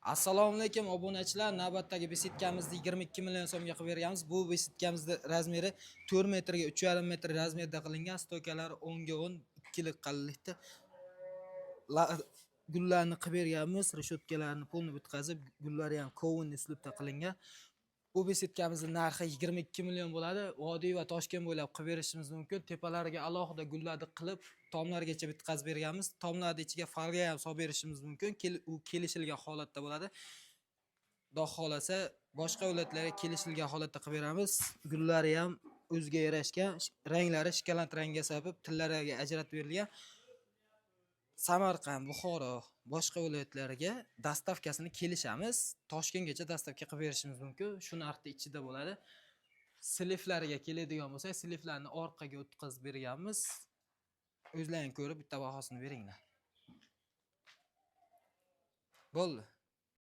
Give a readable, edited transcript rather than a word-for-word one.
Assalomu alaykum obunachilar. Navbatdagi besitkamizni 22 million so'mga qilib berganmiz. Bu besitkamizni razmeri 4 metrga 3,5 metr razmerda qilingan. Stokalari 10 ga 10 2lik qalinlikda. Gullarni qilib berganmiz. Reshotkalarini pulni bitkazib, gullari ham kovin uslubda qilingan. Bu besitkamizni narxi 22 million bo'ladi. Vodiy va Toshkent bo'ylab qilib berishimiz mumkin. Tepalariga alohida gullarni qilib, tomlargacha bitkazib berganmiz. Tomlarning ichiga farga ham solib berishimiz mumkin. U kelishilgan holatda bo'ladi. Xudo xolasa boshqa viloyatlarga kelishilgan holatda qilib beramiz. Gullari ham o'ziga yarashgan, ranglari shikolat rangga sabab tillariga ajratib berilgan. Samarqand, Buxoro, boshqa viloyatlarga dastavkasini kelishamiz. Toshkentgacha dastavka qilib berishimiz mumkin. Shu narxning ichida bo'ladi. Sliflariga keladigan bo'lsa, sliflarni orqaga o'tkazib berganmiz. O'zlaring ko'rib bitta bahosini beringlar. Bo'ldi.